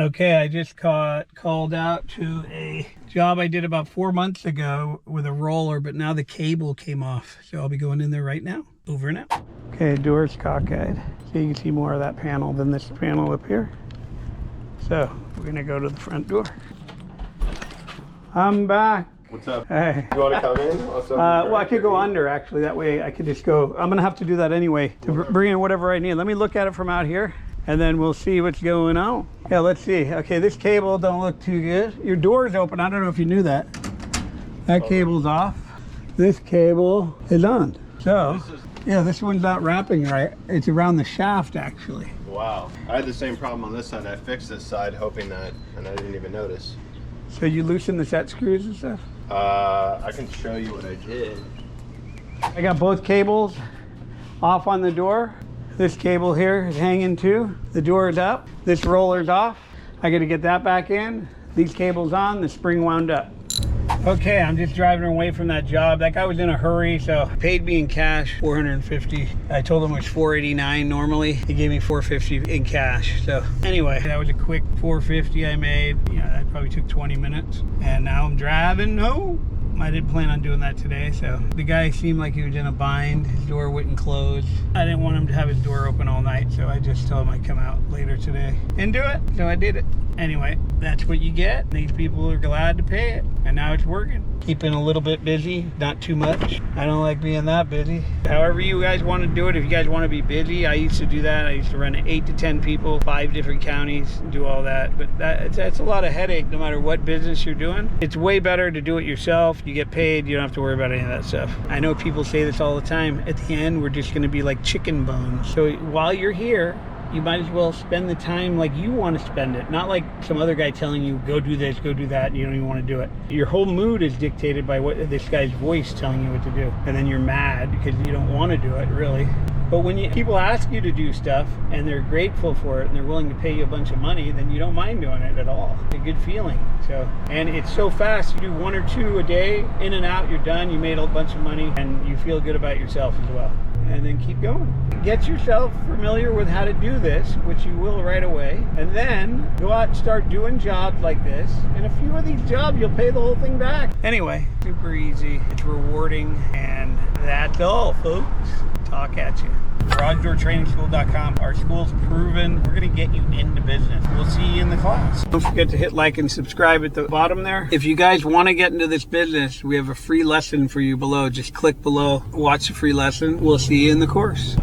Okay, I just called out to a job I did about 4 months ago with a roller, but now the cable came off. So I'll be going in there right now. Over and out. Okay, door's cockeyed. So you can see more of that panel than this panel up here. So we're gonna go to the front door. I'm back. What's up? Hey. You want to come in? Well, I could go under actually. That way I could just go. I'm gonna have to do that anyway to bring in whatever I need. Let me look at it from out here, and then we'll see what's going on. Yeah, let's see. Okay, this cable don't look too good. Your door's open. I don't know if you knew that. That cable's off. This cable is on. So, yeah, this one's not wrapping right. It's around the shaft actually. Wow. I had the same problem on this side. I fixed this side hoping that, and I didn't even notice. So you loosen the set screws and stuff? I can show you what I did. I got both cables off on the door. This cable here is hanging too. The door is up. This roller's off. I got to get that back in. These cables on, the spring wound up. Okay, I'm just driving away from that job. That guy was in a hurry, so paid me in cash, $450. I told him it was $489 normally. He gave me $450 in cash. So anyway, that was a quick $450 I made. Yeah, that probably took 20 minutes. And now I'm driving home. I didn't plan on doing that today, so the guy seemed like he was in a bind. His door wouldn't close. I didn't want him to have his door open all night, so I just told him I'd come out later today and do it. So I did it. Anyway, that's what you get. These people are glad to pay it, and now it's working. Keeping a little bit busy, not too much. I don't like being that busy. However you guys want to do it, if you guys want to be busy, I used to do that. I used to run 8 to 10 people, 5 different counties, do all that. But that's a lot of headache no matter what business you're doing. It's way better to do it yourself. You get paid, you don't have to worry about any of that stuff. I know people say this all the time. At the end, we're just going to be like chicken bones. So while you're here, you might as well spend the time like you want to spend it, not like some other guy telling you go do this, go do that, and you don't even want to do it. Your whole mood is dictated by what this guy's voice telling you what to do, and then you're mad because you don't want to do it really. But when people ask you to do stuff and they're grateful for it and they're willing to pay you a bunch of money, then you don't mind doing it at all. It's a good feeling. So, and it's so fast. You do 1 or 2 a day, in and out, you're done. You made a bunch of money and you feel good about yourself as well. And then keep going. Get yourself familiar with how to do this, which you will right away, and then go out and start doing jobs like this. And a few of these jobs, you'll pay the whole thing back. Anyway, super easy. It's rewarding, and that's all, folks. Talk at you. GarageDoorTrainingSchool.com. Our school's proven. We're going to get you into business. We'll see you in the class. Don't forget to hit like and subscribe at the bottom there. If you guys want to get into this business, we have a free lesson for you below. Just click below, watch the free lesson. We'll see you in the course.